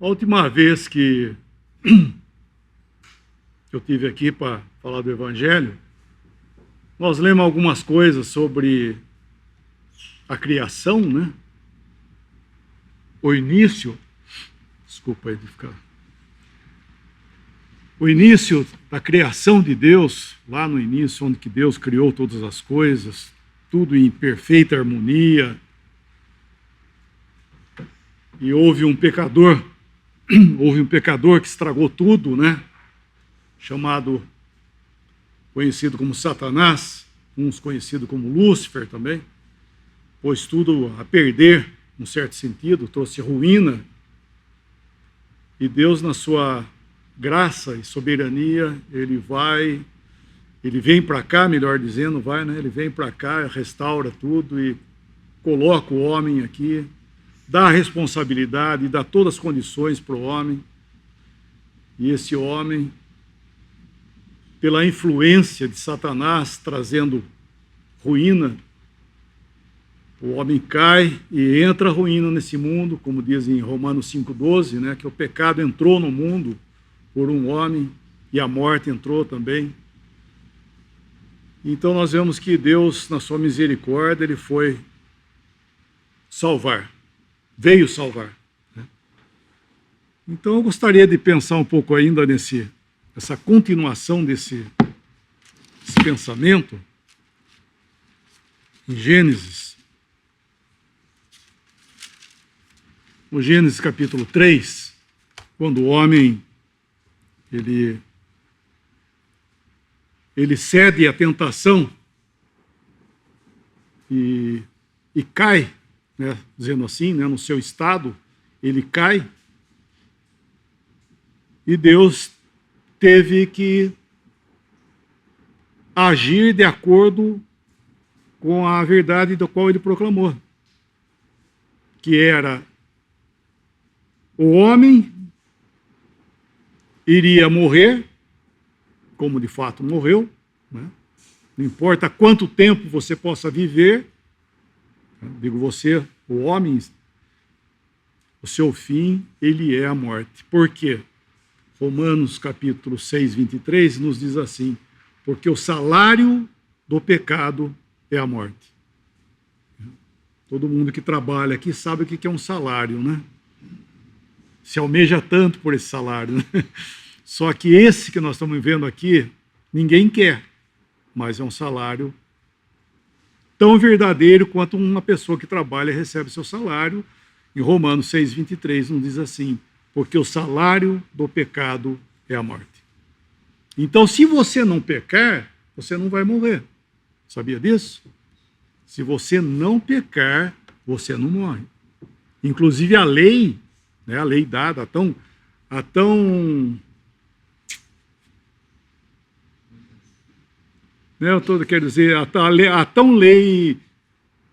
A última vez que eu tive aqui para falar do Evangelho, nós lemos algumas coisas sobre a criação, né? O início, desculpa aí de ficar... O início da criação de Deus, lá no início, onde que Deus criou todas as coisas, tudo em perfeita harmonia, e houve um pecador que estragou tudo, né? Conhecido como Satanás, uns conhecido como Lúcifer também, pôs tudo a perder, num certo sentido, trouxe ruína, e Deus, na sua graça e soberania, ele vem para cá, melhor dizendo, né? Ele vem para cá, restaura tudo e coloca o homem aqui, dá a responsabilidade, dá todas as condições para o homem. E esse homem, pela influência de Satanás, trazendo ruína, o homem cai e entra a ruína nesse mundo, como diz em Romanos 5,12, né? Que o pecado entrou no mundo por um homem e a morte entrou também. Então nós vemos que Deus, na sua misericórdia, ele foi salvar, veio salvar, né? Então eu gostaria de pensar um pouco ainda nessa continuação desse pensamento em Gênesis. No Gênesis capítulo 3, quando o homem ele cede à tentação e cai, né, dizendo assim, né, no seu estado, ele cai, e Deus teve que agir de acordo com a verdade da qual ele proclamou, que era o homem iria morrer, como de fato morreu, né? Não importa quanto tempo você possa viver, digo você, o homem, o seu fim, ele é a morte. Por quê? Romanos capítulo 6, 23 nos diz assim: porque o salário do pecado é a morte. Todo mundo que trabalha aqui sabe o que é um salário, né? Se almeja tanto por esse salário, né? Só que esse que nós estamos vendo aqui, ninguém quer, mas é um salário tão verdadeiro quanto uma pessoa que trabalha e recebe seu salário. Em Romanos 6, 23 nos diz assim: porque o salário do pecado é a morte. Então, se você não pecar, você não vai morrer. Sabia disso? Se você não pecar, você não morre. Inclusive a lei, né, a lei dada, a tão né, quero dizer, a tão lei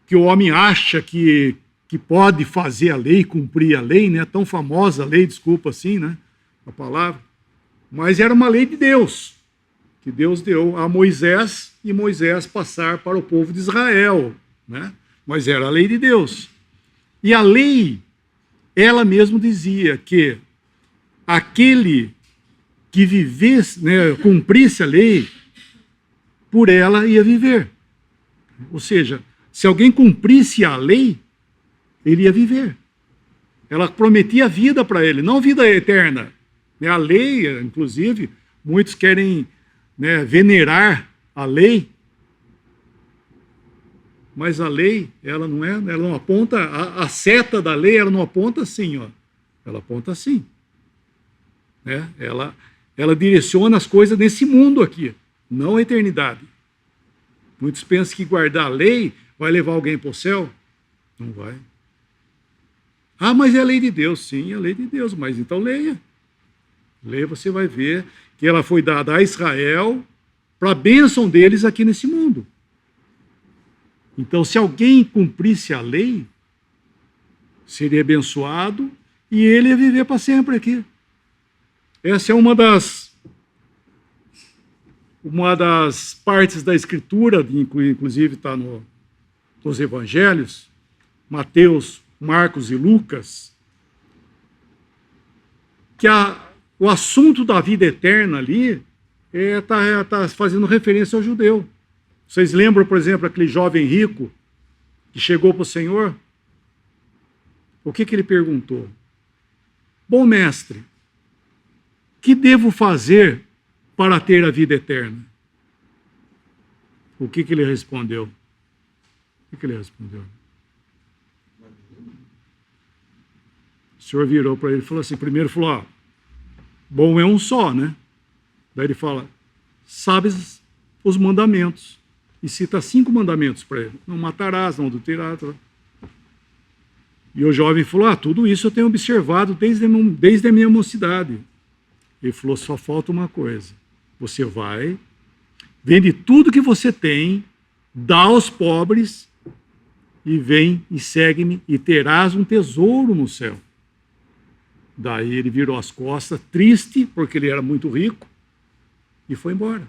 que o homem acha que pode fazer a lei, cumprir a lei, né, tão famosa lei, desculpa assim, né, a palavra, mas era uma lei de Deus, que Deus deu a Moisés, e Moisés passar para o povo de Israel, né, mas era a lei de Deus. E a lei, ela mesmo dizia que aquele que vivesse, né, cumprisse a lei, por ela ia viver. Ou seja, se alguém cumprisse a lei, ele ia viver. Ela prometia vida para ele, não vida eterna. A lei, inclusive, muitos querem, né, venerar a lei, mas a lei, ela não aponta, a seta da lei, ela não aponta assim, ó. Ela aponta assim, né? Ela direciona as coisas nesse mundo aqui, não a eternidade. Muitos pensam que guardar a lei vai levar alguém para o céu. Não vai. Ah, mas é a lei de Deus. Sim, é a lei de Deus, mas então leia. Leia, você vai ver que ela foi dada a Israel para a bênção deles aqui nesse mundo. Então, se alguém cumprisse a lei, seria abençoado e ele ia viver para sempre aqui. Essa é uma das partes da Escritura, inclusive está nos Evangelhos, Mateus, Marcos e Lucas, que o assunto da vida eterna ali está fazendo referência ao judeu. Vocês lembram, por exemplo, aquele jovem rico que chegou para o Senhor? O que ele perguntou? Bom mestre, que devo fazer para ter a vida eterna? O que ele respondeu? O que ele respondeu? O Senhor virou para ele e falou assim, primeiro falou, bom é um só, né? Daí ele fala, sabes os mandamentos. E cita 5 mandamentos para ele. Não matarás, não adulterarás. E o jovem falou, tudo isso eu tenho observado desde a minha mocidade. Ele falou, só falta uma coisa. Você vai, vende tudo que você tem, dá aos pobres, e vem e segue-me, e terás um tesouro no céu. Daí ele virou as costas, triste, porque ele era muito rico, e foi embora.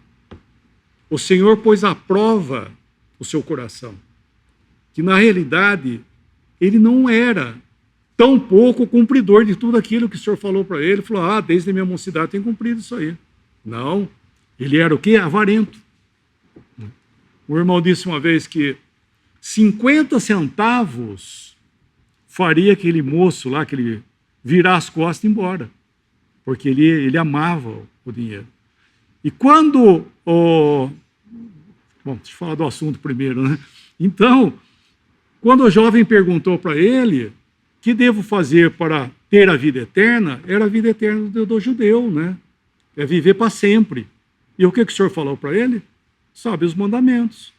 O Senhor pôs à prova o seu coração, que na realidade ele não era tão pouco cumpridor de tudo aquilo que o Senhor falou para ele. Ele falou, desde a minha mocidade tenho cumprido isso aí. Não, ele era o quê? Avarento. O irmão disse uma vez que 50 centavos faria aquele moço lá, que ele virar as costas e ir embora, porque ele amava o dinheiro. E quando Bom, deixa eu falar do assunto primeiro, né? Então, quando o jovem perguntou para ele o que devo fazer para ter a vida eterna, era a vida eterna do judeu, né? É viver para sempre. E o que o Senhor falou para ele? Sabe os mandamentos.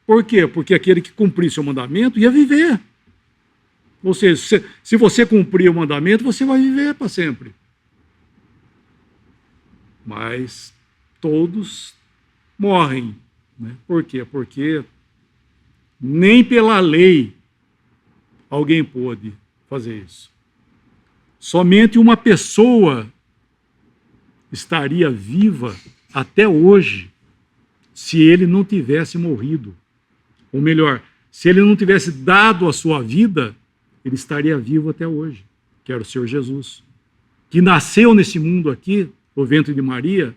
Por quê? Porque aquele que cumprisse o mandamento ia viver. Ou seja, se você cumprir o mandamento, você vai viver para sempre. Mas todos morrem. Né? Por quê? Porque nem pela lei alguém pôde fazer isso. Somente uma pessoa estaria viva até hoje se ele não tivesse morrido. Ou melhor, se ele não tivesse dado a sua vida, ele estaria vivo até hoje, que era o Senhor Jesus, que nasceu nesse mundo aqui, no ventre de Maria,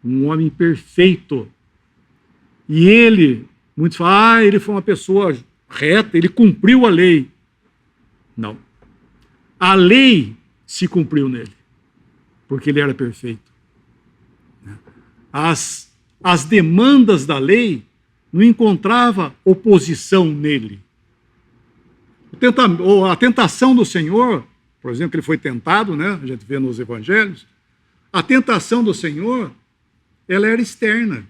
um homem perfeito. E ele, muitos falam, ele foi uma pessoa reta, ele cumpriu a lei. Não. A lei se cumpriu nele, porque ele era perfeito. As demandas da lei não encontrava oposição nele. A tentação do Senhor, por exemplo, que ele foi tentado, né? A gente vê nos evangelhos, a tentação do Senhor, ela era externa,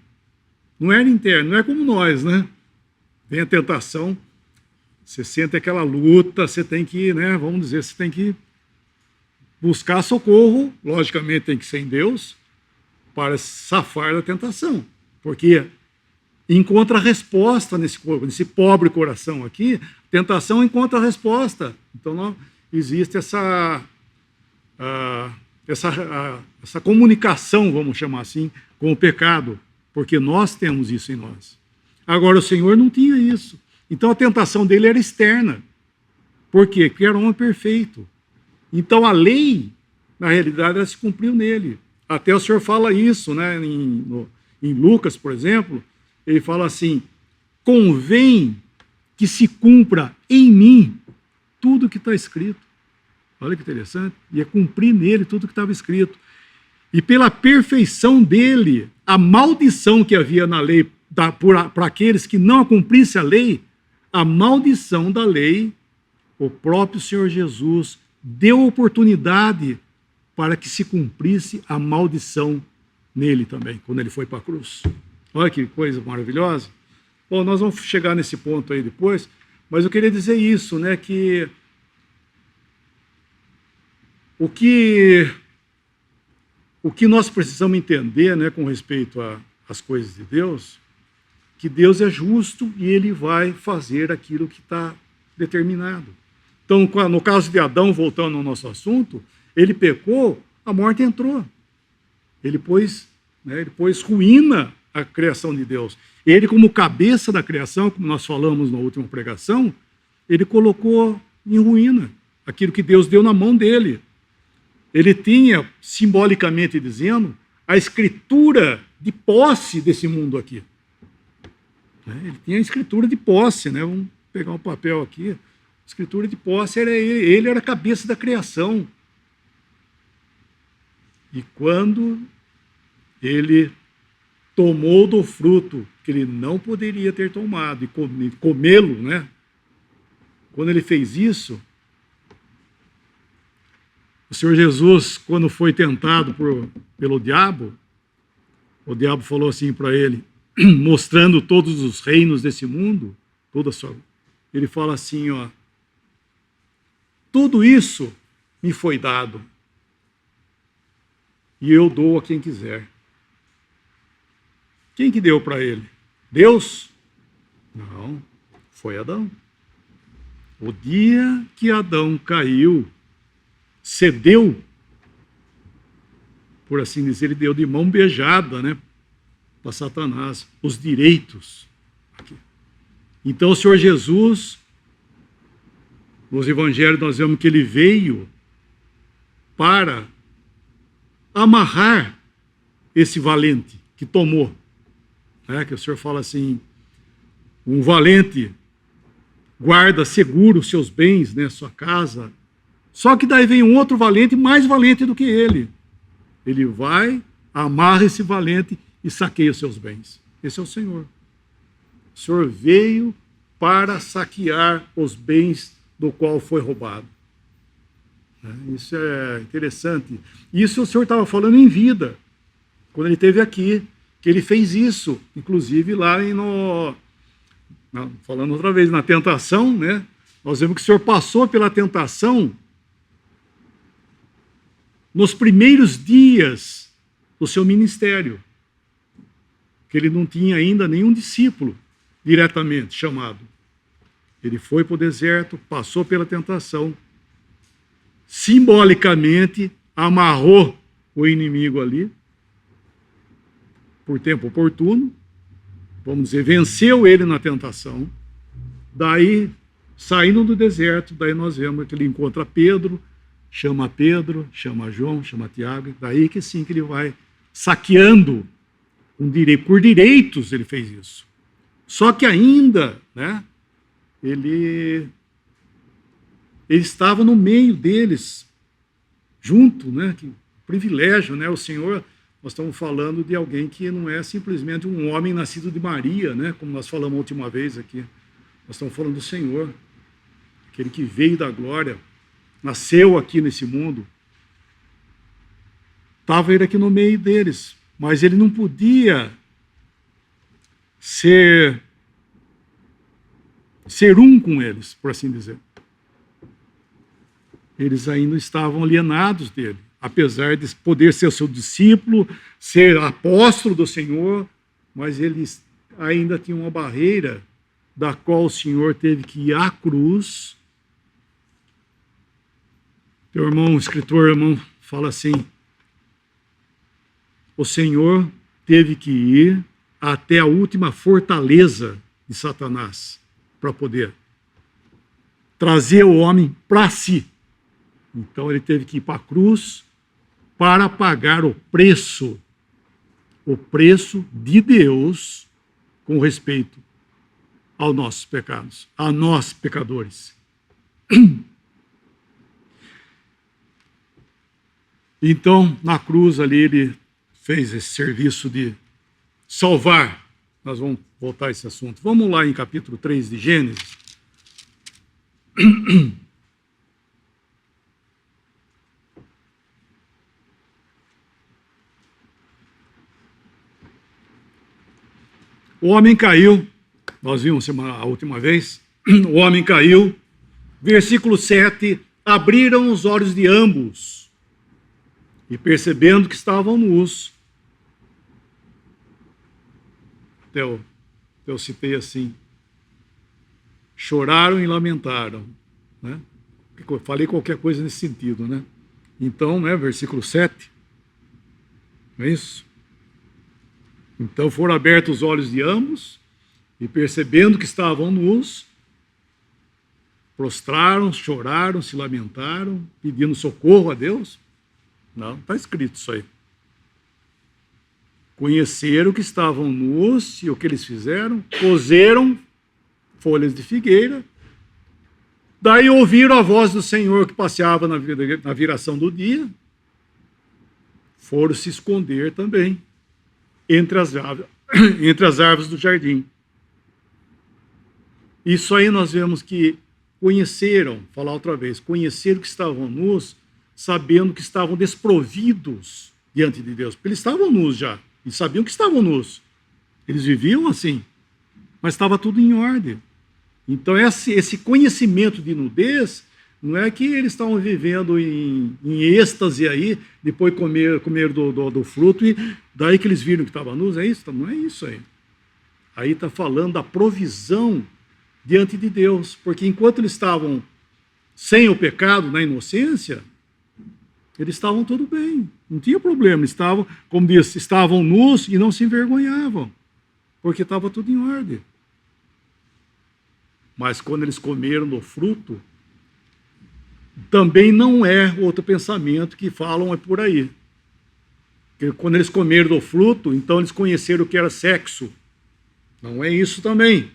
não era interna, não é como nós, né? Vem a tentação, você sente aquela luta, você tem que, né, vamos dizer, você tem que buscar socorro, logicamente tem que ser em Deus, para safar da tentação, porque encontra resposta nesse pobre coração aqui, tentação encontra resposta. Então não existe essa comunicação, vamos chamar assim, com o pecado, porque nós temos isso em nós. Agora o Senhor não tinha isso. Então a tentação dele era externa. Por quê? Porque era um homem perfeito. Então a lei, na realidade, ela se cumpriu nele. Até o Senhor fala isso, né? Em Lucas, por exemplo, ele fala assim, convém que se cumpra em mim tudo que está escrito. Olha que interessante. E é cumprir nele tudo que estava escrito. E pela perfeição dele, a maldição que havia na lei, para aqueles que não cumprissem a lei, a maldição da lei, o próprio Senhor Jesus deu oportunidade para que se cumprisse a maldição nele também, quando ele foi para a cruz. Olha que coisa maravilhosa. Bom, nós vamos chegar nesse ponto aí depois, mas eu queria dizer isso, né, que o que nós precisamos entender, né, com respeito às coisas de Deus, que Deus é justo e ele vai fazer aquilo que está determinado. Então, no caso de Adão, voltando ao nosso assunto, ele pecou, a morte entrou. Ele pôs ruína à criação de Deus. Ele, como cabeça da criação, como nós falamos na última pregação, ele colocou em ruína aquilo que Deus deu na mão dele. ele tinha, simbolicamente dizendo, a escritura de posse desse mundo aqui. Ele tinha a escritura de posse, né? Vamos pegar um papel aqui. A escritura de posse era ele era a cabeça da criação. E quando ele tomou do fruto que ele não poderia ter tomado e comê-lo, né? Quando ele fez isso, o Senhor Jesus, quando foi tentado pelo diabo, o diabo falou assim para ele, mostrando todos os reinos desse mundo, ele fala assim, ó, tudo isso me foi dado e eu dou a quem quiser. Quem que deu para ele? Deus? Não, foi Adão. O dia que Adão caiu, cedeu, por assim dizer, ele deu de mão beijada, né, para Satanás, os direitos. Aqui. Então o Senhor Jesus, nos evangelhos nós vemos que ele veio para amarrar esse valente que tomou. Que o Senhor fala assim, um valente guarda seguro os seus bens, né, sua casa. Só que daí vem um outro valente, mais valente do que ele. Ele vai, amarra esse valente e saqueia os seus bens. Esse é o Senhor. O Senhor veio para saquear os bens do qual foi roubado. Isso é interessante. Isso o Senhor estava falando em vida, quando ele esteve aqui, que ele fez isso, inclusive lá falando outra vez, na tentação, né? Nós vemos que o Senhor passou pela tentação nos primeiros dias do seu ministério, que ele não tinha ainda nenhum discípulo diretamente chamado. Ele foi para o deserto, passou pela tentação, simbolicamente amarrou o inimigo ali, por tempo oportuno, vamos dizer, venceu ele na tentação, daí, saindo do deserto, daí nós vemos que ele encontra Pedro, chama João, chama Tiago, daí que sim que ele vai saqueando, por direitos ele fez isso. Só que ainda, né, ele estava no meio deles, junto, né, que privilégio, né, o Senhor... Nós estamos falando de alguém que não é simplesmente um homem nascido de Maria, né? Como nós falamos a última vez aqui. Nós estamos falando do Senhor, aquele que veio da glória, nasceu aqui nesse mundo. Estava ele aqui no meio deles, mas ele não podia ser um com eles, por assim dizer. Eles ainda estavam alienados dele. Apesar de poder ser o seu discípulo, ser apóstolo do Senhor, mas eles ainda tinham uma barreira da qual o Senhor teve que ir à cruz. Teu irmão, escritor, fala assim, o Senhor teve que ir até a última fortaleza de Satanás para poder trazer o homem para si. Então ele teve que ir para a cruz para pagar o preço de Deus com respeito aos nossos pecados, a nós pecadores. Então, na cruz ali, ele fez esse serviço de salvar. Nós vamos voltar a esse assunto. Vamos lá em capítulo 3 de Gênesis. O homem caiu, nós vimos a última vez, o homem caiu, versículo 7, abriram os olhos de ambos, e percebendo que estavam nus, eu citei assim, choraram e lamentaram, né? Falei qualquer coisa nesse sentido, né? Então, né, versículo 7, não é isso? Então foram abertos os olhos de ambos, e percebendo que estavam nus, prostraram, choraram, se lamentaram, pedindo socorro a Deus. Não está escrito isso aí. Conheceram que estavam nus, e o que eles fizeram? Cozeram folhas de figueira. Daí ouviram a voz do Senhor que passeava na viração do dia. Foram se esconder também entre as árvores do jardim. Isso aí nós vemos que conheceram, falar outra vez, conheceram que estavam nus, sabendo que estavam desprovidos diante de Deus. Porque eles estavam nus já, e sabiam que estavam nus. Eles viviam assim, mas estava tudo em ordem. Então esse conhecimento de nudez, não é que eles estavam vivendo em êxtase aí, depois comer do fruto, e daí que eles viram que estavam nus, é isso? Não é isso aí. Aí está falando da provisão diante de Deus, porque enquanto eles estavam sem o pecado, na inocência, eles estavam tudo bem, não tinha problema, estavam, como diz, estavam nus e não se envergonhavam, porque estava tudo em ordem. Mas quando eles comeram do fruto, também não é outro pensamento que falam é por aí. Porque quando eles comeram do fruto, então eles conheceram o que era sexo. Não é isso também.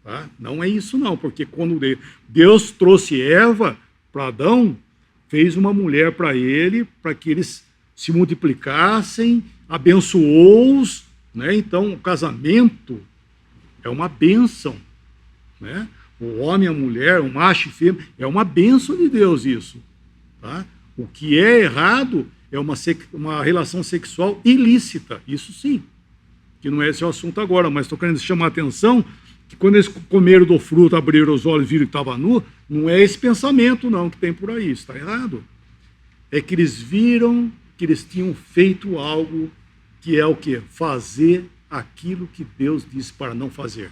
Tá? Não é isso não, porque quando Deus trouxe Eva para Adão, fez uma mulher para ele, para que eles se multiplicassem, abençoou-os, né? Então o casamento é uma bênção, né? O homem e a mulher, o macho e fêmea, é uma bênção de Deus isso. Tá? O que é errado é uma relação sexual ilícita, isso sim, que não é esse o assunto agora, mas estou querendo chamar a atenção que quando eles comeram do fruto, abriram os olhos e viram que estava nu, não é esse pensamento não que tem por aí, está errado. É que eles viram que eles tinham feito algo que é o quê? Fazer aquilo que Deus disse para não fazer.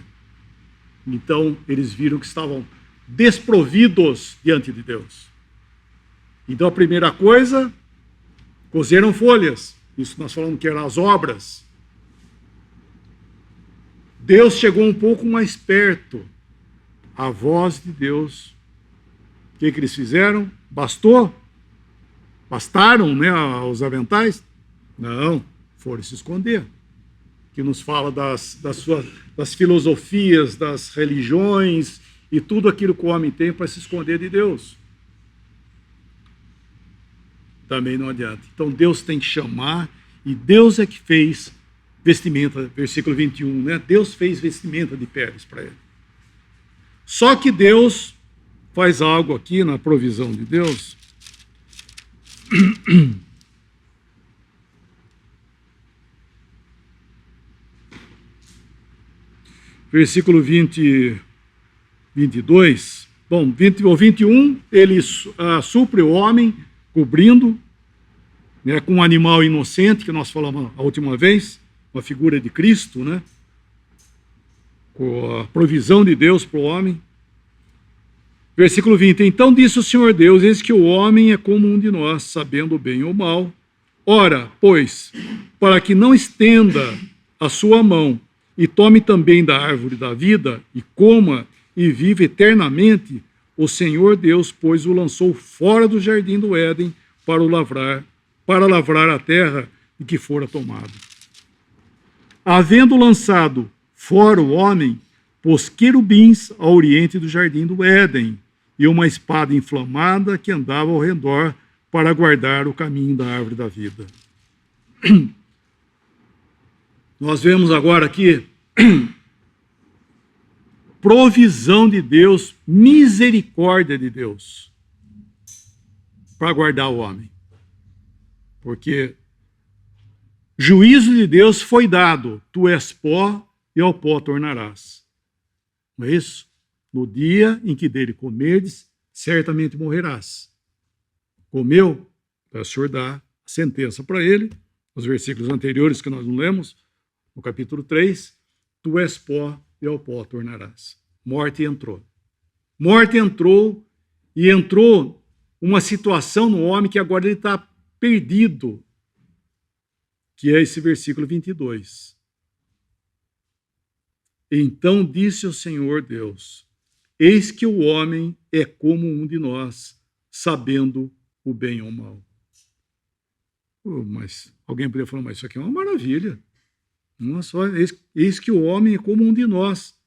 Então, eles viram que estavam desprovidos diante de Deus. Então, a primeira coisa, cozeram folhas. Isso nós falamos que eram as obras. Deus chegou um pouco mais perto. A voz de Deus. O que eles fizeram? Bastou? Bastaram, né, os aventais? Não, foram se esconder. Que nos fala das filosofias, das religiões e tudo aquilo que o homem tem para se esconder de Deus. Também não adianta. Então Deus tem que chamar, e Deus é que fez vestimenta, versículo 21, né? Deus fez vestimenta de peles para ele. Só que Deus faz algo aqui na provisão de Deus. Versículo 22, bom, 20 ou 21, ele supre o homem, cobrindo, né, com um animal inocente, que nós falamos a última vez, uma figura de Cristo, né, com a provisão de Deus para o homem. Versículo 20, então disse o Senhor Deus, eis que o homem é como um de nós, sabendo o bem ou o mal. Ora, pois, para que não estenda a sua mão, e tome também da árvore da vida, e coma e vive eternamente, o Senhor Deus, pois, o lançou fora do jardim do Éden para lavrar a terra de que fora tomado. Havendo lançado fora o homem, pôs querubins ao oriente do jardim do Éden, e uma espada inflamada que andava ao redor para guardar o caminho da árvore da vida. Nós vemos agora aqui provisão de Deus, misericórdia de Deus para guardar o homem. Porque juízo de Deus foi dado, tu és pó e ao pó tornarás. Não é isso? No dia em que dele comerdes, certamente morrerás. Comeu? O Senhor dá a sentença para ele, os versículos anteriores que nós não lemos, no capítulo 3, tu és pó e ao pó tornarás. Morte entrou. Morte entrou, e entrou uma situação no homem que agora ele está perdido, que é esse versículo 22. Então disse o Senhor Deus, eis que o homem é como um de nós, sabendo o bem ou o mal. Mas alguém poderia falar, mas isso aqui é uma maravilha. Não é só, eis que o homem é como um de nós.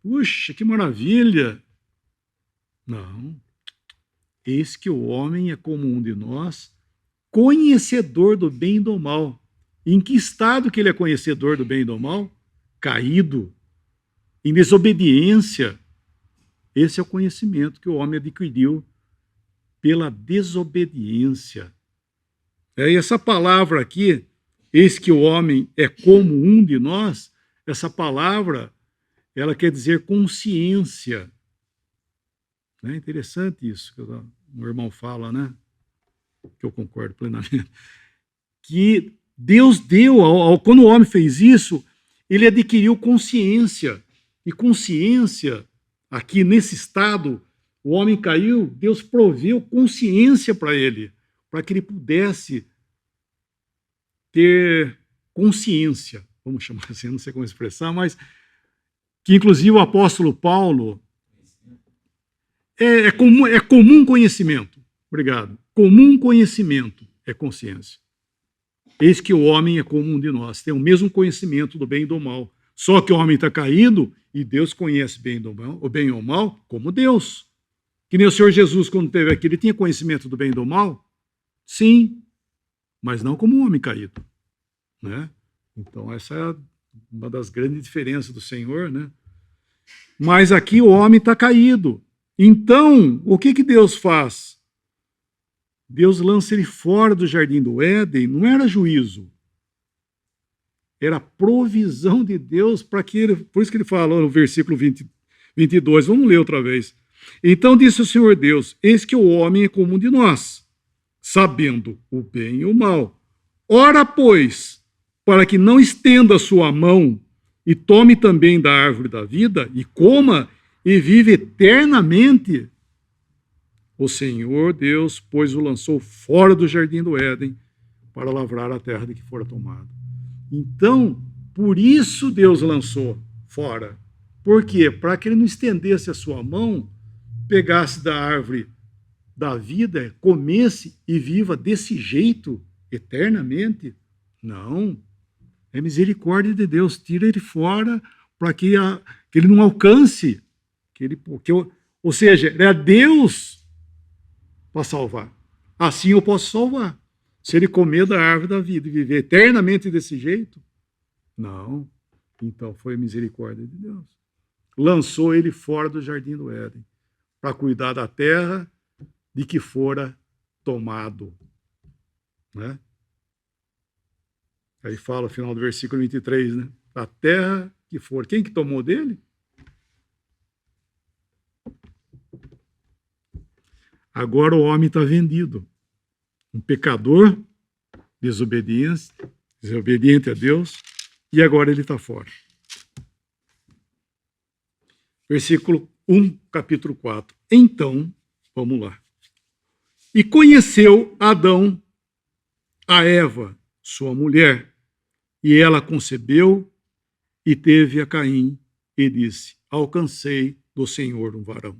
Puxa, que maravilha! Não. Eis que o homem é como um de nós, conhecedor do bem e do mal. Em que estado que ele é conhecedor do bem e do mal? Caído, em desobediência. Esse é o conhecimento que o homem adquiriu pela desobediência. E essa palavra aqui, eis que o homem é como um de nós, essa palavra, ela quer dizer consciência. É interessante isso que o meu irmão fala, né? Que eu concordo plenamente. Que Deus deu, quando o homem fez isso, ele adquiriu consciência. E consciência, aqui nesse estado, o homem caiu, Deus proveu consciência para ele, para que ele pudesse ter consciência, vamos chamar assim, não sei como expressar, mas que inclusive o apóstolo Paulo é comum conhecimento. Obrigado. Comum conhecimento é consciência. Eis que o homem é como um de nós, tem o mesmo conhecimento do bem e do mal. Só que o homem está caído e Deus conhece bem o bem e o mal como Deus. Que nem o Senhor Jesus, quando esteve aqui, ele tinha conhecimento do bem e do mal? Sim, mas não como um homem caído. Né? Então, essa é uma das grandes diferenças do Senhor. Né? Mas aqui o homem está caído. Então, o que Deus faz? Deus lança ele fora do jardim do Éden, não era juízo. Era provisão de Deus para que ele... Por isso que ele fala no versículo 22, vamos ler outra vez. Então disse o Senhor Deus, eis que o homem é como um de nós, sabendo o bem e o mal. Ora, pois, para que não estenda a sua mão e tome também da árvore da vida e coma e vive eternamente. O Senhor Deus, pois, o lançou fora do jardim do Éden para lavrar a terra de que fora tomado. Então, por isso Deus lançou fora. Por quê? Para que ele não estendesse a sua mão, pegasse da árvore da vida, comesse e viva desse jeito eternamente. Não. É misericórdia de Deus. Tira ele fora para que ele não alcance. Ou seja, é Deus para salvar. Assim eu posso salvar. Se ele comer da árvore da vida e viver eternamente desse jeito, não. Então foi misericórdia de Deus. Lançou ele fora do jardim do Éden para cuidar da terra de que fora tomado. Né? Aí fala no final do versículo 23, né? A terra que for. Quem que tomou dele? Agora o homem está vendido. Um pecador, desobediente a Deus, e agora ele está fora. Versículo 1, capítulo 4. Então, vamos lá. E conheceu Adão a Eva, sua mulher, e ela concebeu e teve a Caim, e disse, alcancei do Senhor um varão.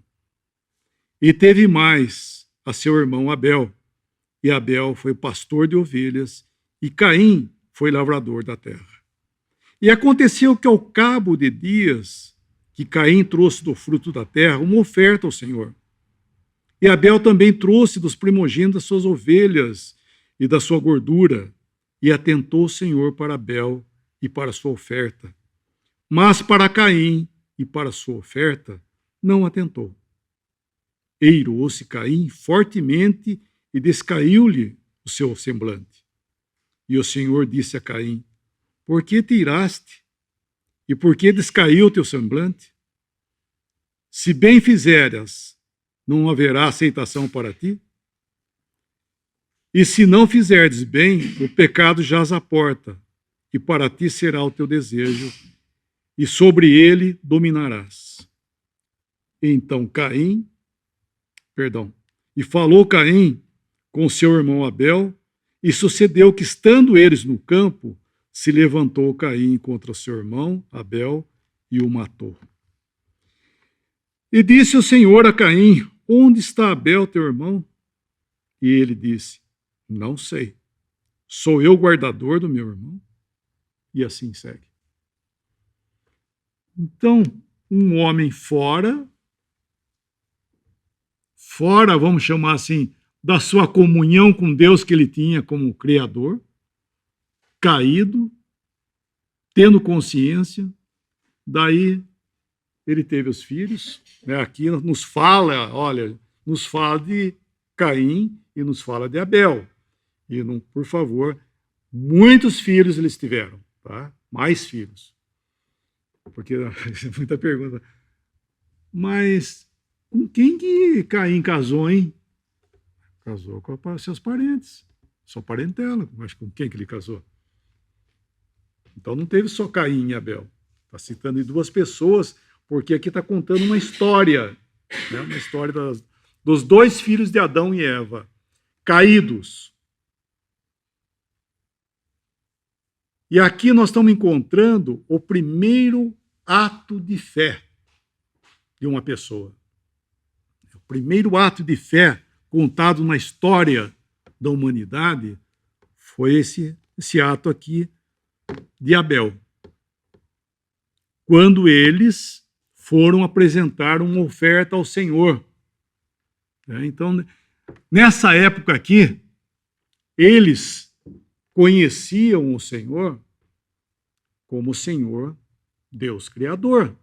E teve mais a seu irmão Abel, e Abel foi pastor de ovelhas, e Caim foi lavrador da terra. E aconteceu que ao cabo de dias, que Caim trouxe do fruto da terra uma oferta ao Senhor. E Abel também trouxe dos primogênitos das suas ovelhas e da sua gordura, e atentou o Senhor para Abel e para a sua oferta. Mas para Caim e para a sua oferta não atentou. Eirou-se Caim fortemente e descaiu-lhe o seu semblante. E o Senhor disse a Caim, por que te iraste? E por que descaiu o teu semblante? Se bem fizeras, não haverá aceitação para ti? E se não fizerdes bem, o pecado jaz à porta, e para ti será o teu desejo, e sobre ele dominarás. Então e falou Caim com seu irmão Abel, e sucedeu que, estando eles no campo, se levantou Caim contra seu irmão Abel e o matou. E disse o Senhor a Caim, onde está Abel, teu irmão? E ele disse, não sei. Sou eu guardador do meu irmão? E assim segue. Então, um homem fora, vamos chamar assim, da sua comunhão com Deus que ele tinha como Criador, caído, tendo consciência, daí ele teve os filhos, né? Aqui nos fala, olha, nos fala de Caim e nos fala de Abel. E, não, por favor, muitos filhos eles tiveram, tá? Mais filhos. Porque muita pergunta. Mas com quem que Caim casou, hein? Casou com seus parentes. Só parentela. Mas com quem que ele casou? Então não teve só Caim e Abel. Está citando duas pessoas, porque aqui está contando uma história, né? Uma história dos dois filhos de Adão e Eva, caídos. E aqui nós estamos encontrando o primeiro ato de fé de uma pessoa. O primeiro ato de fé contado na história da humanidade foi esse ato aqui de Abel. Quando eles foram apresentar uma oferta ao Senhor. Então, nessa época aqui, eles conheciam o Senhor como o Senhor Deus Criador.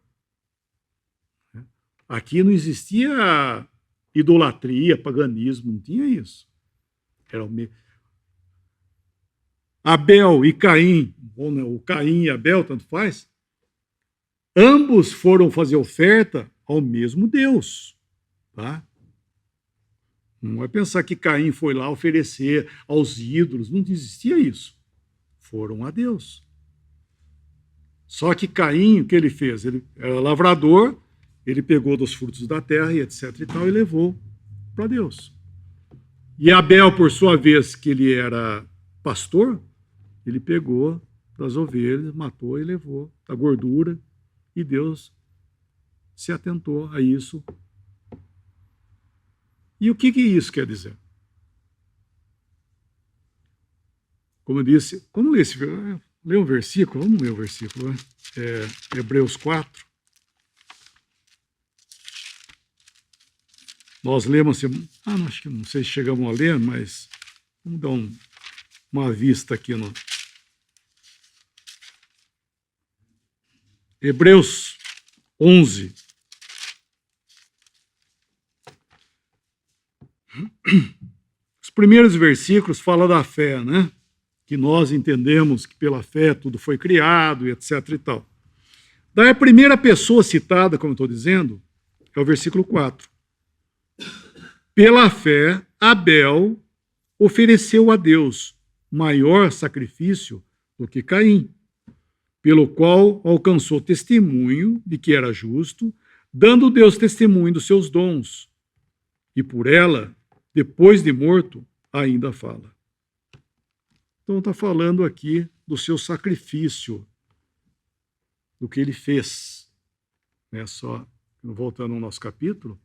Aqui não existia idolatria, paganismo, não tinha isso. Era o mesmo. Abel e Caim, ou não, o Caim e Abel, tanto faz, ambos foram fazer oferta ao mesmo Deus. Tá? Não é pensar que Caim foi lá oferecer aos ídolos, não existia isso. Foram a Deus. Só que Caim, o que ele fez? Ele era lavrador, ele pegou dos frutos da terra e etc. e tal, e levou para Deus. E Abel, por sua vez, que ele era pastor, ele pegou das ovelhas, matou e levou a gordura, e Deus se atentou a isso. E o que isso quer dizer? Como eu disse, vamos ler um versículo, vamos ler o versículo, né? Hebreus 4. Nós lemos assim, acho que não sei se chegamos a ler, mas vamos dar uma vista aqui no Hebreus 11. Os primeiros versículos falam da fé, né? Que nós entendemos que pela fé tudo foi criado, e etc. e tal. Daí a primeira pessoa citada, como eu estou dizendo, é o versículo 4. Pela fé, Abel ofereceu a Deus maior sacrifício do que Caim, pelo qual alcançou testemunho de que era justo, dando Deus testemunho dos seus dons. E por ela, depois de morto, ainda fala. Então está falando aqui do seu sacrifício, do que ele fez. Só voltando ao nosso capítulo.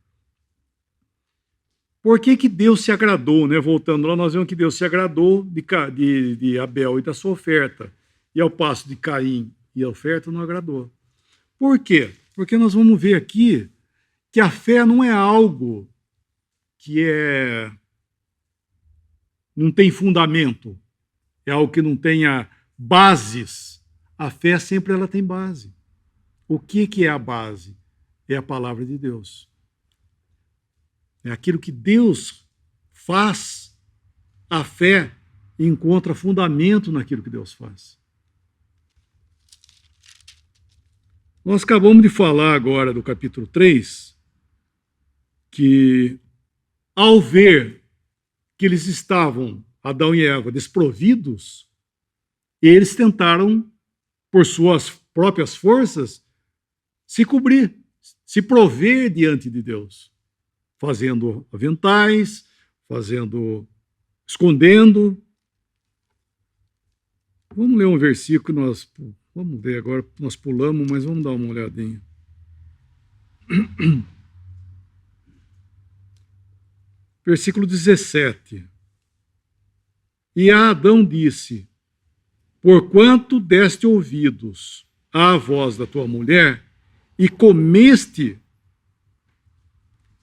Por que Deus se agradou? Voltando lá, nós vemos que Deus se agradou de Abel e da sua oferta. E ao passo de Caim e a oferta não agradou. Por quê? Porque nós vamos ver aqui que a fé não é algo que não tem fundamento, é algo que não tenha bases. A fé sempre ela tem base. O que é a base? É a palavra de Deus. É aquilo que Deus faz, a fé encontra fundamento naquilo que Deus faz. Nós acabamos de falar agora do capítulo 3, que ao ver que eles estavam, Adão e Eva, desprovidos, eles tentaram, por suas próprias forças, se cobrir, se prover diante de Deus, fazendo aventais, escondendo. Vamos ler um versículo, vamos ler agora, nós pulamos, mas vamos dar uma olhadinha. Versículo 17. E a Adão disse: porquanto deste ouvidos à voz da tua mulher e comeste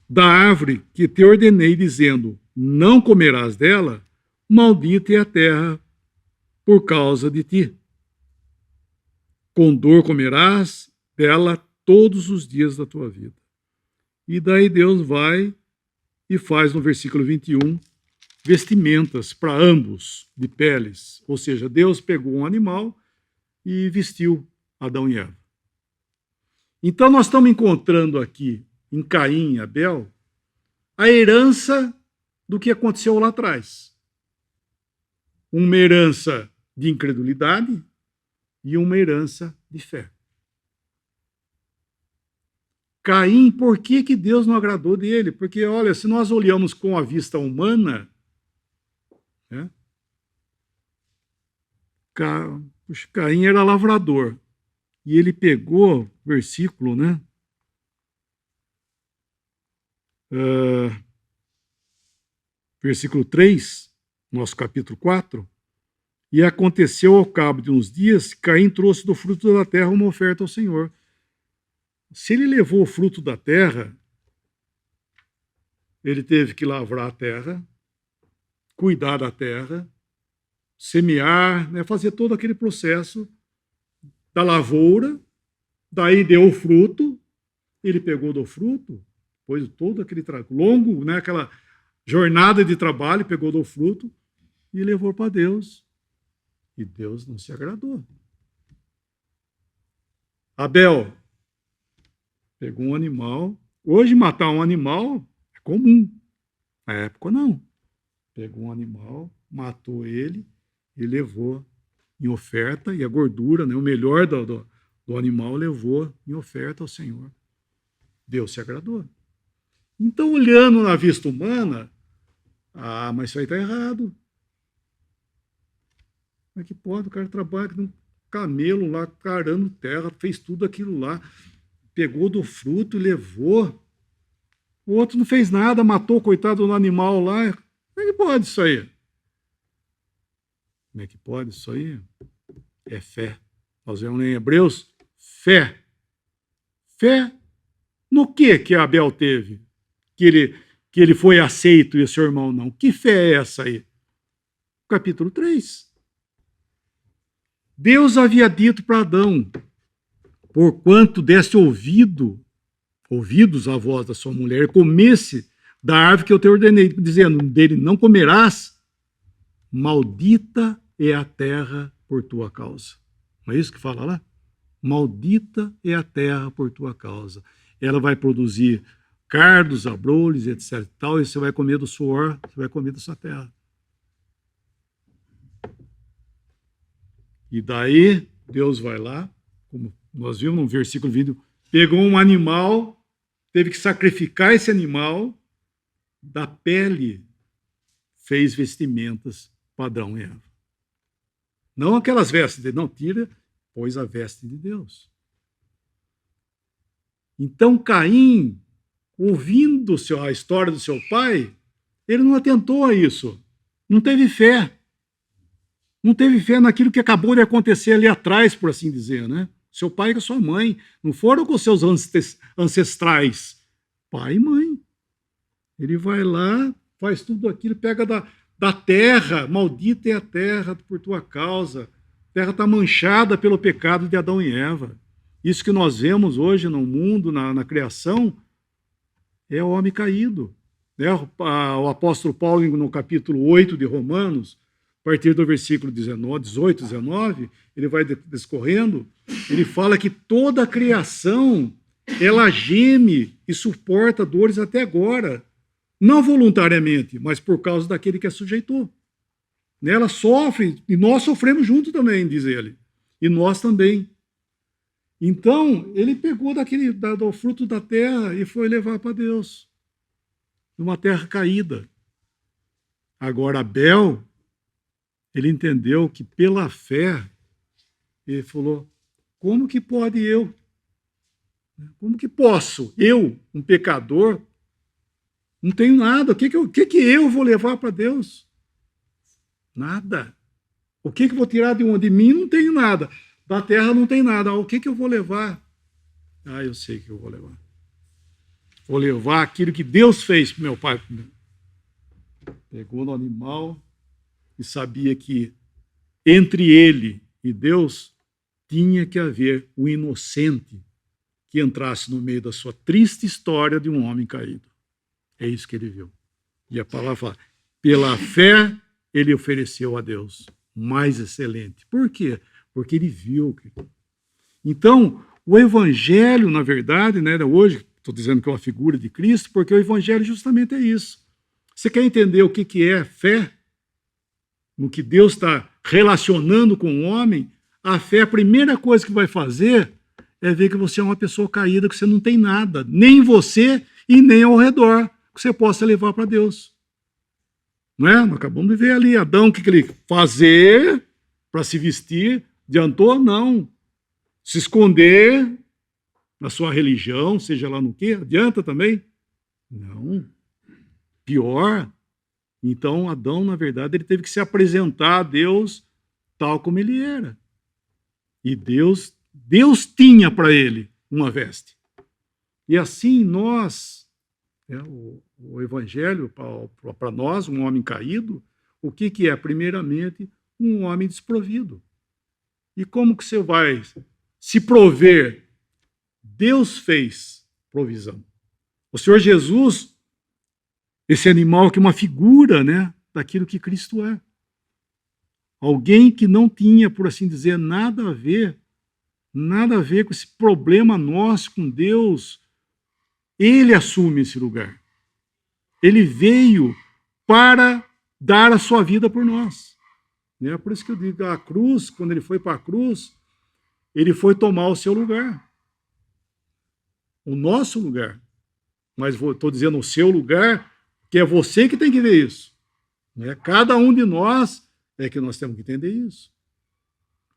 da árvore que te ordenei, dizendo: não comerás dela, maldita é a terra por causa de ti. Com dor comerás dela todos os dias da tua vida. E daí Deus vai e faz no versículo 21 vestimentas para ambos de peles. Ou seja, Deus pegou um animal e vestiu Adão e Eva. Então nós estamos encontrando aqui em Caim e Abel a herança do que aconteceu lá atrás. Uma herança de incredulidade e uma herança de fé. Caim, por que Deus não agradou dele? Porque, olha, se nós olhamos com a vista humana, né, Caim era lavrador. E ele pegou, versículo, né? Versículo 3, nosso capítulo 4. E aconteceu ao cabo de uns dias, Caim trouxe do fruto da terra uma oferta ao Senhor. Se ele levou o fruto da terra, ele teve que lavrar a terra, cuidar da terra, semear, né, fazer todo aquele processo da lavoura, daí deu o fruto, ele pegou do fruto, depois todo aquele longo, né, aquela jornada de trabalho, pegou do fruto e levou para Deus. E Deus não se agradou. Abel pegou um animal. Hoje matar um animal é comum. Na época não. Pegou um animal, matou ele e levou em oferta, e a gordura, né, o melhor do animal, levou em oferta ao Senhor. Deus se agradou. Então, olhando na vista humana, mas isso aí está errado. Como é que pode? O cara trabalha com um camelo lá, carando terra, fez tudo aquilo lá, pegou do fruto e levou. O outro não fez nada, matou o coitado do animal lá. Como é que pode isso aí? Como é que pode isso aí? É fé. Nós vemos em Hebreus, fé. Fé no que Abel teve? Que ele foi aceito e o seu irmão não. Que fé é essa aí? Capítulo 3. Deus havia dito para Adão: porquanto deste ouvidos à voz da sua mulher, comesse da árvore que eu te ordenei, dizendo: dele não comerás, maldita é a terra por tua causa. Não é isso que fala lá? Maldita é a terra por tua causa. Ela vai produzir cardos, abrolhos, etc. E você vai comer do suor, você vai comer da sua terra. E daí, Deus vai lá, como nós vimos no versículo 20, pegou um animal, teve que sacrificar esse animal, da pele fez vestimentas padrão e Eva. Não aquelas vestes dele, não, tira, pôs a veste de Deus. Então Caim, ouvindo a história do seu pai, ele não atentou a isso, não teve fé. Não teve fé naquilo que acabou de acontecer ali atrás, por assim dizer, né? Seu pai e a sua mãe não foram com seus ancestrais, pai e mãe. Ele vai lá, faz tudo aquilo, pega da terra, maldita é a terra por tua causa. A terra está manchada pelo pecado de Adão e Eva. Isso que nós vemos hoje no mundo, na criação, é o homem caído. Né? O apóstolo Paulo, no capítulo 8 de Romanos, a partir do versículo 18, 19, ele vai discorrendo, ele fala que toda a criação, ela geme e suporta dores até agora, não voluntariamente, mas por causa daquele que a sujeitou. Ela sofre, e nós sofremos junto também, diz ele, e nós também. Então, ele pegou do fruto da terra e foi levar para Deus, numa terra caída. Agora, Abel, ele entendeu que pela fé, ele falou: como que pode eu? Como que posso? Eu, um pecador, não tenho nada. O que eu vou levar para Deus? Nada. O que eu vou tirar de uma? De mim não tenho nada. Da terra não tem nada. O que eu vou levar? Ah, eu sei que eu vou levar. Vou levar aquilo que Deus fez para meu pai. Pegou no animal e sabia que entre ele e Deus tinha que haver um inocente que entrasse no meio da sua triste história de um homem caído. É isso que ele viu. E a palavra fala, pela fé ele ofereceu a Deus mais excelente. Por quê? Porque ele viu. Então, o evangelho, na verdade, né, hoje, estou dizendo que é uma figura de Cristo, porque o evangelho justamente é isso. Você quer entender o que é fé? No que Deus está relacionando com o homem, a fé, a primeira coisa que vai fazer é ver que você é uma pessoa caída, que você não tem nada, nem em você e nem ao redor, que você possa levar para Deus. Não é? Nós acabamos de ver ali, Adão, o que ele fazer para se vestir? Adiantou? Não. Se esconder na sua religião, seja lá no quê? Adianta também? Não. Pior. Então, Adão, na verdade, ele teve que se apresentar a Deus tal como ele era. E Deus tinha para ele uma veste. E assim nós, o Evangelho, para nós, um homem caído, o que é? Primeiramente, um homem desprovido. E como que você vai se prover? Deus fez provisão. O Senhor Jesus, esse animal que é uma figura, né, daquilo que Cristo é. Alguém que não tinha, por assim dizer, nada a ver com esse problema nosso com Deus. Ele assume esse lugar. Ele veio para dar a sua vida por nós. É por isso que eu digo, a cruz, quando ele foi para a cruz, ele foi tomar o seu lugar. O nosso lugar. Mas estou dizendo o seu lugar, que é você que tem que ver isso. Cada um de nós é que nós temos que entender isso.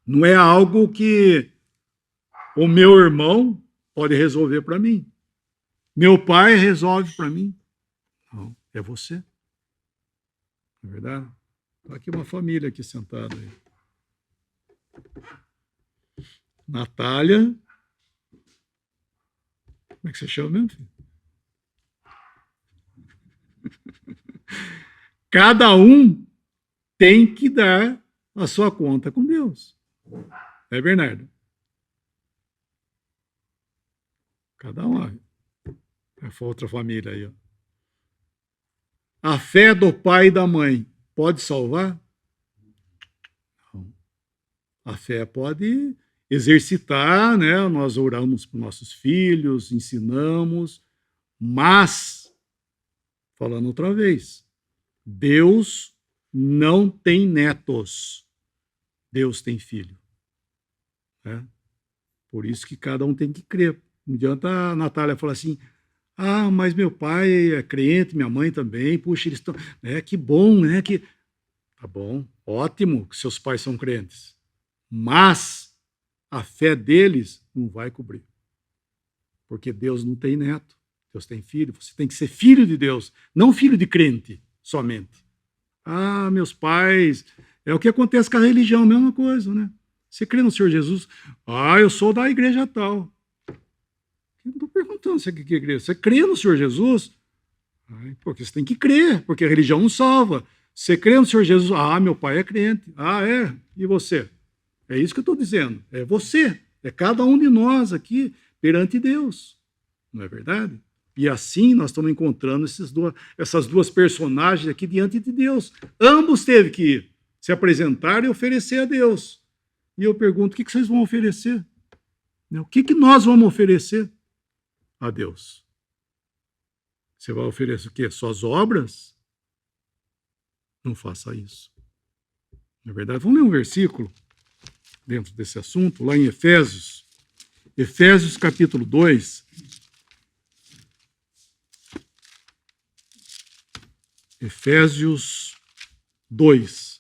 Não é algo que o meu irmão pode resolver para mim. Meu pai resolve para mim. Não, é você. Não é verdade? Está aqui uma família aqui sentada aí. Natália. Como é que você chama mesmo, filho? Cada um tem que dar a sua conta com Deus. É, Bernardo? Cada um. Foi outra família aí. Ó. A fé do pai e da mãe pode salvar? Não. A fé pode exercitar, né? Nós oramos para nossos filhos, ensinamos, mas, falando outra vez, Deus não tem netos. Deus tem filho. Né? Por isso que cada um tem que crer. Não adianta a Natália falar assim, mas meu pai é crente, minha mãe também, puxa, eles estão... que bom, né? Tá bom, ótimo que seus pais são crentes. Mas a fé deles não vai cobrir. Porque Deus não tem neto, Deus tem filho. Você tem que ser filho de Deus, não filho de crente somente. Meus pais... É o que acontece com a religião, a mesma coisa, né? Você crê no Senhor Jesus? Eu sou da igreja tal. Eu não estou perguntando se é que igreja. Você crê no Senhor Jesus? Porque você tem que crer, porque a religião não salva. Você crê no Senhor Jesus? Meu pai é crente. É? E você? É isso que eu estou dizendo. É você. É cada um de nós aqui perante Deus. Não é verdade? E assim nós estamos encontrando essas duas personagens aqui diante de Deus. Ambos teve que se apresentar e oferecer a Deus. E eu pergunto, o que vocês vão oferecer? O que nós vamos oferecer a Deus? Você vai oferecer o quê? Suas obras? Não faça isso. Na verdade, vamos ler um versículo dentro desse assunto, lá em Efésios. Efésios capítulo 2. Efésios 2.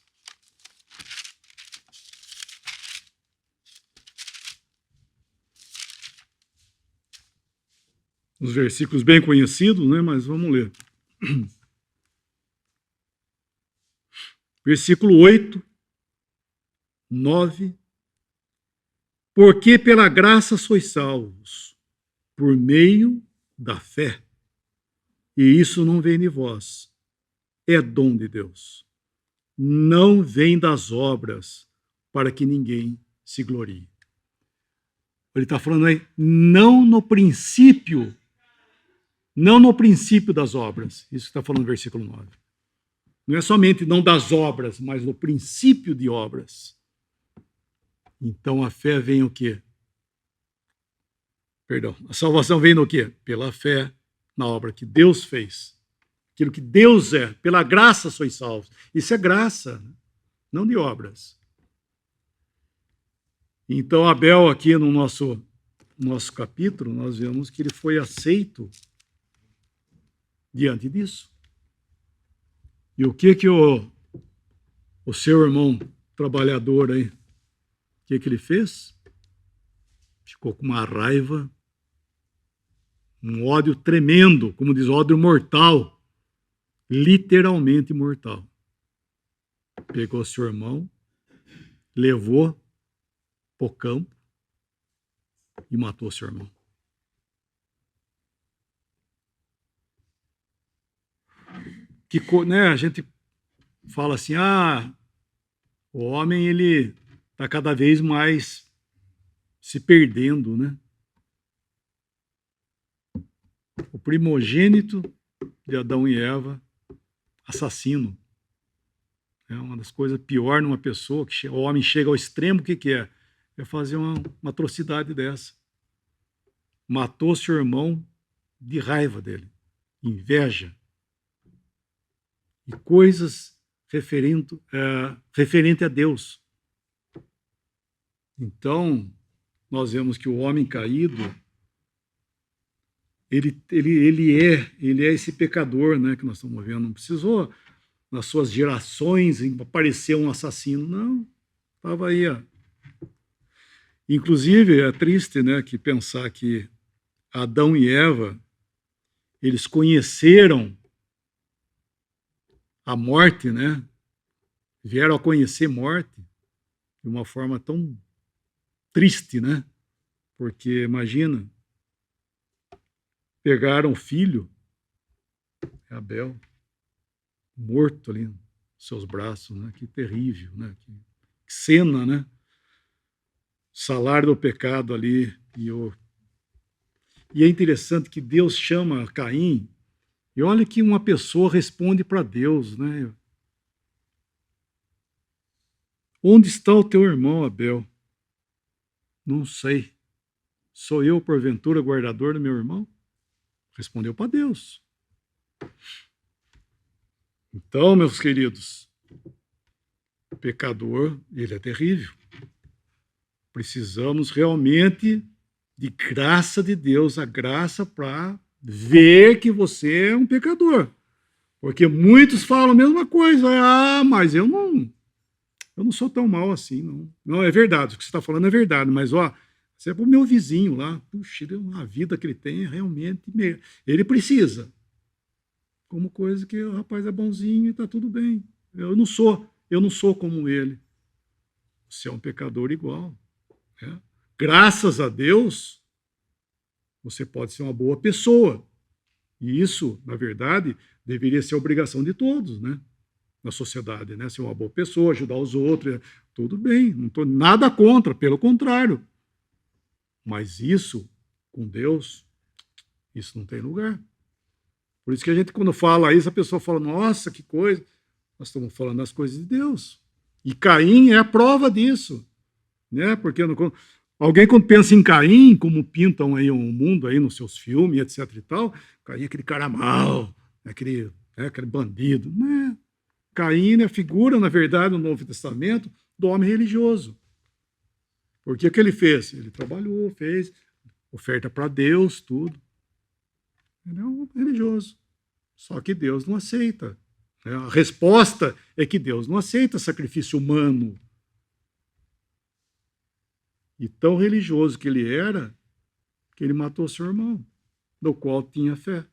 Os versículos bem conhecidos, né? Mas vamos ler. Versículo 8, 9. Porque pela graça sois salvos, por meio da fé. E isso não vem de vós, é dom de Deus. Não vem das obras, para que ninguém se glorie. Ele está falando aí, não no princípio das obras. Isso que está falando no versículo 9. Não é somente não das obras, mas no princípio de obras. Então a fé vem o quê? Perdão, a salvação vem no quê? Pela fé na obra que Deus fez. Aquilo que Deus é, pela graça sois salvos. Isso é graça, não de obras. Então Abel aqui no nosso capítulo, nós vemos que ele foi aceito diante disso. E o que o seu irmão trabalhador aí, o que ele fez? Ficou com uma raiva, um ódio tremendo, como diz, ódio mortal, literalmente mortal. Pegou seu irmão, levou para o campo e matou seu irmão. Né, a gente fala assim, o homem ele está cada vez mais se perdendo, né? O primogênito de Adão e Eva, assassino. É uma das coisas pior numa pessoa, que o homem chega ao extremo, o que é? É fazer uma atrocidade dessa. Matou seu irmão de raiva dele, inveja. E coisas referente a Deus. Então, nós vemos que o homem caído, ele é esse pecador, né, que nós estamos vendo. Não precisou, nas suas gerações, aparecer um assassino. Não, estava aí. Inclusive, é triste, né, que pensar que Adão e Eva, eles conheceram a morte, né? Vieram a conhecer morte de uma forma tão triste, né? Porque, imagina, pegaram o filho, Abel, morto ali nos seus braços, né? Que terrível, né? Que cena, né? Salário do pecado ali. E é interessante que Deus chama Caim, e olha que uma pessoa responde para Deus, né? Onde está o teu irmão, Abel? Não sei. Sou eu, porventura, guardador do meu irmão? Respondeu para Deus. Então, meus queridos, o pecador, ele é terrível. Precisamos realmente de graça de Deus, a graça para ver que você é um pecador. Porque muitos falam a mesma coisa. Mas eu não sou tão mal assim, não. Não, é verdade, o que você está falando é verdade, mas, você é para o meu vizinho lá. Puxa, a vida que ele tem é realmente... Ele precisa. Como coisa que o rapaz é bonzinho e está tudo bem. Eu não sou como ele. Você é um pecador igual. Né? Graças a Deus, você pode ser uma boa pessoa. E isso, na verdade, deveria ser a obrigação de todos, né? Na sociedade, né? Ser uma boa pessoa, ajudar os outros, tudo bem, não estou nada contra, pelo contrário. Mas isso, com Deus, isso não tem lugar. Por isso que a gente, quando fala isso, a pessoa fala, nossa, que coisa. Nós estamos falando das coisas de Deus. E Caim é a prova disso. Né? Porque alguém, quando pensa em Caim, como pintam aí o mundo aí nos seus filmes, etc e tal, Caim é aquele cara mau, aquele bandido. Não é. Caim é a figura, na verdade, no Novo Testamento, do homem religioso. Porque o que ele fez? Ele trabalhou, fez oferta para Deus, tudo. Ele é um religioso. Só que Deus não aceita. A resposta é que Deus não aceita sacrifício humano. E tão religioso que ele era, que ele matou seu irmão, do qual tinha fé.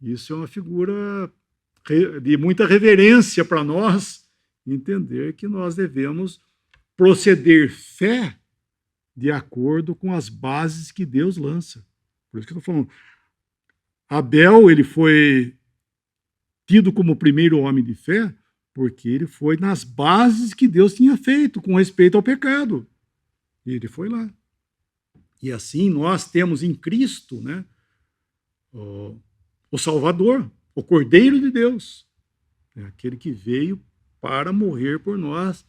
Isso é uma figura de muita reverência para nós entender que nós devemos proceder fé de acordo com as bases que Deus lança. Por isso que eu estou falando. Abel, ele foi tido como o primeiro homem de fé porque ele foi nas bases que Deus tinha feito com respeito ao pecado. E ele foi lá. E assim nós temos em Cristo, né, o Salvador, o Cordeiro de Deus, aquele que veio para morrer por nós,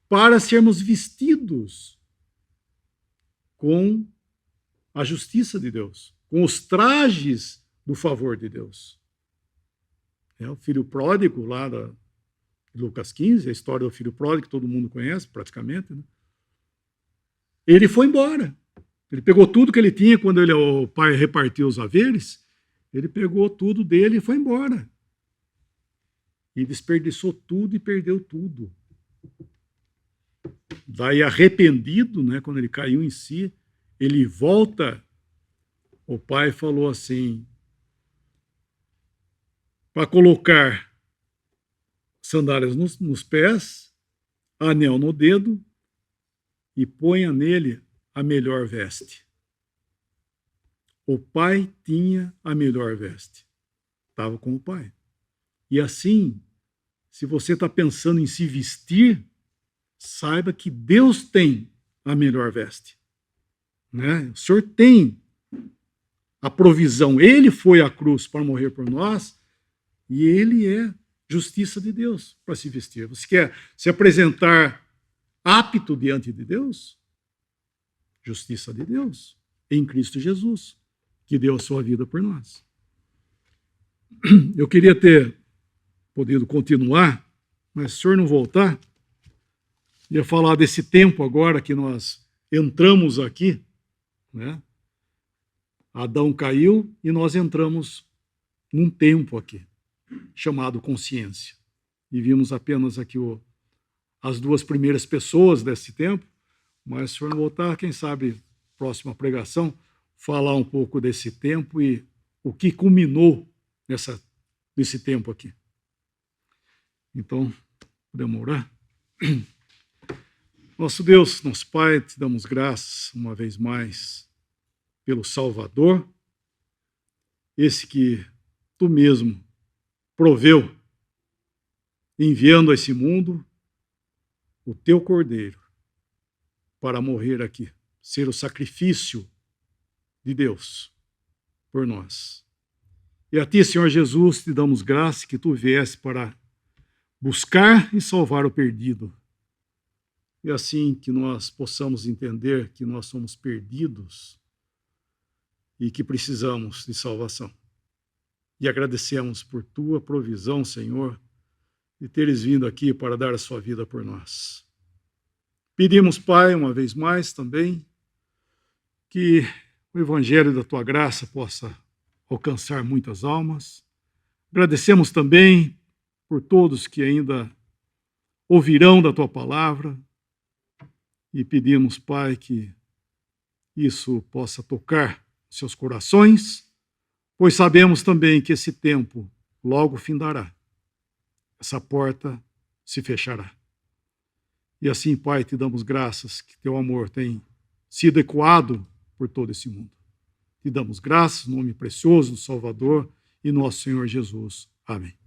para sermos vestidos com a justiça de Deus, com os trajes do favor de Deus. O filho pródigo, lá de Lucas 15, a história do filho pródigo, que todo mundo conhece praticamente, né? Ele foi embora. Ele pegou tudo que ele tinha quando o pai repartiu os haveres, ele pegou tudo dele e foi embora. E desperdiçou tudo e perdeu tudo. Daí, arrependido, né, quando ele caiu em si, ele volta. O pai falou assim, para colocar sandálias nos pés, anel no dedo e ponha nele a melhor veste. O pai tinha a melhor veste. Estava com o pai. E assim, se você está pensando em se vestir, saiba que Deus tem a melhor veste. Né? O Senhor tem a provisão. Ele foi à cruz para morrer por nós e ele é justiça de Deus para se vestir. Você quer se apresentar apto diante de Deus? Justiça de Deus em Cristo Jesus, que deu a sua vida por nós. Eu queria ter podido continuar, mas se o senhor não voltar, ia falar desse tempo agora que nós entramos aqui, né? Adão caiu e nós entramos num tempo aqui, chamado consciência. E vimos apenas aqui as duas primeiras pessoas desse tempo, mas se o senhor não voltar, quem sabe, próxima pregação, falar um pouco desse tempo e o que culminou nesse tempo aqui. Então, podemos orar? Nosso Deus, nosso Pai, te damos graças uma vez mais pelo Salvador, esse que tu mesmo proveu, enviando a esse mundo o teu Cordeiro para morrer aqui, ser o sacrifício de Deus por nós. E a ti, Senhor Jesus, te damos graça que tu viesse para buscar e salvar o perdido. E assim que nós possamos entender que nós somos perdidos e que precisamos de salvação. E agradecemos por tua provisão, Senhor, de teres vindo aqui para dar a sua vida por nós. Pedimos, Pai, uma vez mais também, que o evangelho da tua graça possa alcançar muitas almas. Agradecemos também por todos que ainda ouvirão da tua palavra e pedimos, Pai, que isso possa tocar seus corações, pois sabemos também que esse tempo logo findará. Essa porta se fechará. E assim, Pai, te damos graças que teu amor tem sido ecoado por todo esse mundo. Te damos graças no nome precioso do Salvador e nosso Senhor Jesus. Amém.